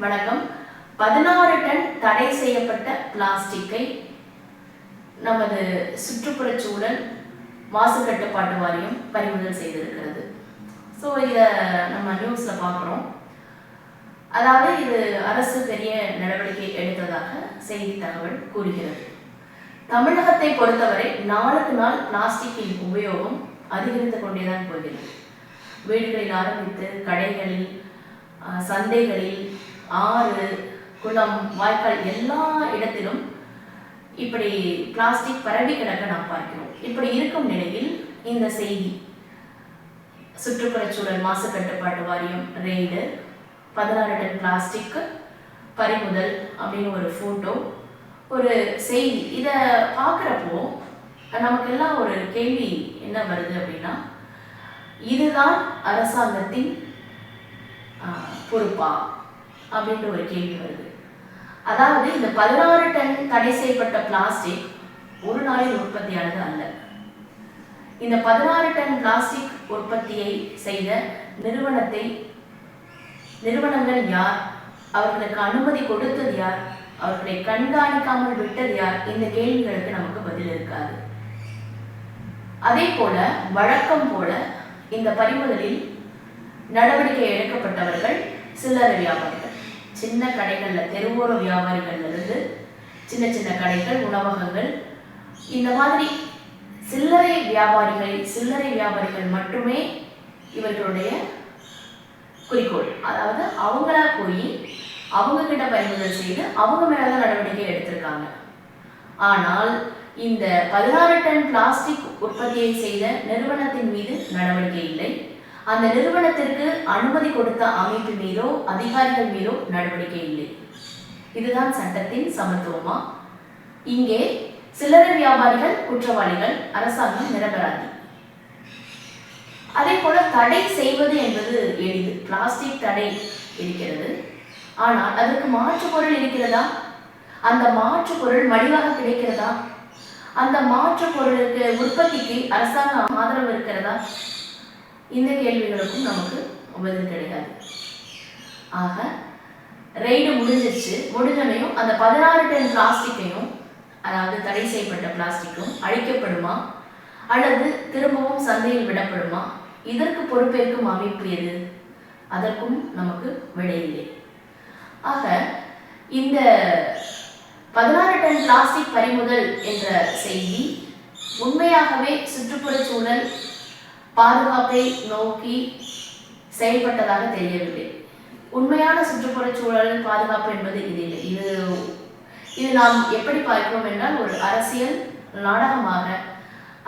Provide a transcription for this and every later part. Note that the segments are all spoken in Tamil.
வணக்கம். 16 டன் தடை செய்யப்பட்ட பிளாஸ்டிக்கை நமது சுற்றுப்புறச்சூழல் மாசு கட்டுப்பாட்டு வாரியம் பறிமுதல் செய்திருக்கிறது. ஸோ இதை நம்ம நியூஸில் பார்க்குறோம். அதாவது இது அரசு பெரிய நடவடிக்கை எடுத்ததாக செய்தி தகவல் கூறுகிறது. தமிழகத்தை பொறுத்தவரை நாளுக்கு நாள் பிளாஸ்டிக்கின் உபயோகம் அதிகரித்து கொண்டேதான் போகிறது. வீடுகளில் ஆரம்பித்து கடைகளில், சந்தைகளில், ஆறு, குளம், வாய்க்கால் எல்லா இடத்திலும் இப்படி பிளாஸ்டிக் பரவி கிடக்க நாம் பார்க்கிறோம். இப்படி இருக்கும் நிலையில் இந்த செய்தி சுற்றுப்புறச்சூழல் மாசு கட்டுப்பாட்டு வாரியம் ரெய்டு 16 டன் பிளாஸ்டிக் பறிமுதல் அப்படின்னு ஒரு ஃபோட்டோ, ஒரு செய்தி. இதை பார்க்குறப்போ நமக்கெல்லாம் ஒரு கேள்வி என்ன வருது அப்படின்னா, இதுதான் அரசாங்கத்தின் பொறுப்பா அப்படின்ற ஒரு கேள்வி வருது. அதாவது இந்த 16 டன் தடை செய்யப்பட்ட பிளாஸ்டிக் ஒரு நாளில் உற்பத்தியானது அல்ல. இந்த 16 டன் பிளாஸ்டிக் உற்பத்தியை செய்த நிறுவனங்கள் யார், அவர்களுக்கு அனுமதி கொடுத்தது யார், அவர்களை கண்காணிக்காமல் விட்டது யார், இந்த கேள்விகளுக்கு நமக்கு பதில் இருக்காது. அதே போல வழக்கம் போல இந்த பறிமுதலில் நடவடிக்கை எடுக்கப்பட்டவர்கள் சில்லறை வியாபாரிகள், சின்ன கடைகளில், தெருவோர வியாபாரிகள் இருந்து சின்ன சின்ன கடைகள், உணவகங்கள், இந்த மாதிரி சில்லறை வியாபாரிகள் மட்டுமே இவர்களுடைய குறிக்கோள். அதாவது அவங்களா போய் அவங்க கிட்ட பறிமுதல் செய்து அவங்க மேலதான் நடவடிக்கை எடுத்திருக்காங்க. ஆனால் இந்த 16 டன் பிளாஸ்டிக் உற்பத்தியை செய்த நிறுவனத்தின் மீது நடவடிக்கை இல்லை. அந்த நிறுவனத்திற்கு அனுமதி கொடுத்த அமைப்பு மீதோ அதிகாரிகள் மீதோ நடவடிக்கை இல்லை. இதுதான் சட்டத்தின் சமத்துவமா? இங்கே சில்லறை வியாபாரிகள் குற்றவாளிகள், அரசாங்கம் நிரபராதி. அதே போல தடை செய்வது என்பது எளிது. பிளாஸ்டிக் தடை இருக்கிறது, ஆனால் அதற்கு மாற்று பொருள் இருக்கிறதா? அந்த மாற்று பொருள் மலிவாக கிடைக்கிறதா? அந்த மாற்று பொருளுக்கு உற்பத்திக்கு அரசாங்கம் ஆதரவு இருக்கிறதா? இந்த கேள்விகளுக்கும் நமக்கு பதில் கிடையாது. ஆக ரெய்டு முடிஞ்சனையும் அந்த 16 டன் பிளாஸ்டிக்கையும், அதாவது தடை செய்யப்பட்ட பிளாஸ்டிக்கும் அழிக்கப்படுமா அல்லது திரும்பவும் சந்தையில் விடப்படுமா? இதற்கு பொறுப்பேற்கும் அமைப்பு எது? அதற்கும் நமக்கு விடையில்லை. ஆக இந்த 16 டன் பிளாஸ்டிக் பறிமுதல் என்ற செய்தி உண்மையாகவே சுற்றுப்புறச்சூழல் பாதுகாப்பை நோக்கி செயல்பட்டதாக தெரியவில்லை. உண்மையான சுற்றுப்புறச்சூழல் பாதுகாப்பு என்பது இது இல்லை. இது நாம் எப்படி பார்க்கிறோம் என்றால், ஒரு அரசியல் நாடகமாக,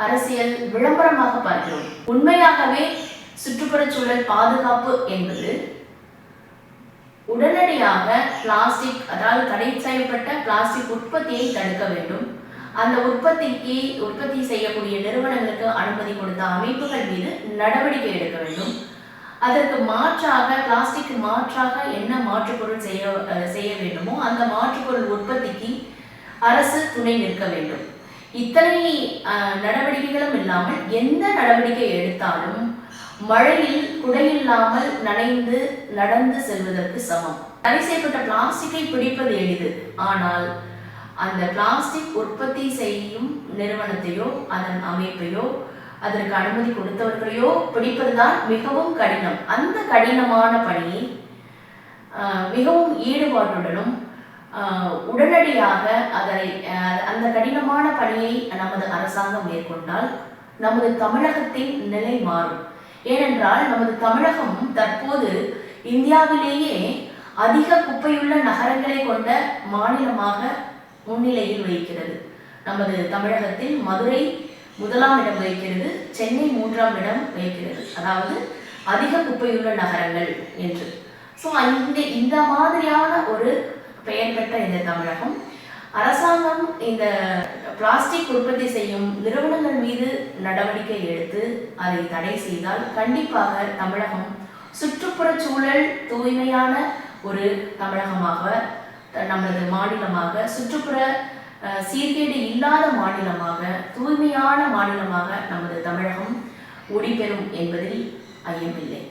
அரசியல் விளம்பரமாக பார்க்கிறோம். உண்மையாகவே சுற்றுப்புறச்சூழல் பாதுகாப்பு என்பது உடனடியாக பிளாஸ்டிக், அதாவது தடை செய்யப்பட்ட பிளாஸ்டிக் உற்பத்தியை தடுக்க வேண்டும். அந்த உற்பத்தி செய்யக்கூடிய நிறுவனங்களுக்கு அனுமதி கொடுத்த அமைப்புகள் மீது நடவடிக்கை எடுக்க வேண்டும். அதற்கு மாற்றாக, பிளாஸ்டிக் மாற்றாக என்ன மாற்று பொருள் செய்ய வேண்டுமோ அந்த மாற்று பொருள் உற்பத்திக்கு அரசு துணை நிற்க வேண்டும். இத்தனை நடவடிக்கைகளும் இல்லாமல் எந்த நடவடிக்கை எடுத்தாலும் மழையில் குடையில்லாமல் நனைந்து நடந்து செல்வதற்கு சமம். தடை செய்யப்பட்ட பிளாஸ்டிக்கை பிடிப்பது எளிது, ஆனால் அந்த பிளாஸ்டிக் உற்பத்தி செய்யும் நிறுவனத்தையோ அதன் அமைப்பையோ அதற்கு அனுமதி கொடுத்தவர்களையோ பிடிப்பதுதான் மிகவும் கடினம். அந்த கடினமான பணியை மிகவும் ஈடுபாட்டுடனும் உடனடியாக அந்த கடினமான பணியை நமது அரசாங்கம் மேற்கொண்டால் நமது தமிழகத்தின் நிலை மாறும். ஏனென்றால் நமது தமிழகம் தற்போது இந்தியாவிலேயே அதிக குப்பையுள்ள நகரங்களை கொண்ட மாநிலமாக முன்னிலையில் வகிக்கிறது. நமது தமிழகத்தில் மதுரை 1ஆம் இடம் வகிக்கிறது, சென்னை 3ஆம் இடம் வகிக்கிறது, அதாவது அதிக குப்பையுள்ள நகரங்கள் என்று. ஸோ இந்த மாதிரியான ஒரு பெயர் பெற்ற இந்த தமிழகம், அரசாங்கம் இந்த பிளாஸ்டிக் உற்பத்தி செய்யும் நிறுவனங்கள் மீது நடவடிக்கை எடுத்து அதை தடை செய்தால் கண்டிப்பாக தமிழகம் சுற்றுப்புறச்சூழல் தூய்மையான ஒரு தமிழகமாக, நமது மாநிலமாக, சுற்றுப்புற சீர்கேடு இல்லாத மாநிலமாக, தூய்மையான மாநிலமாக நமது தமிழகம் ஒளிபெறும் என்பதில் ஐயமில்லை.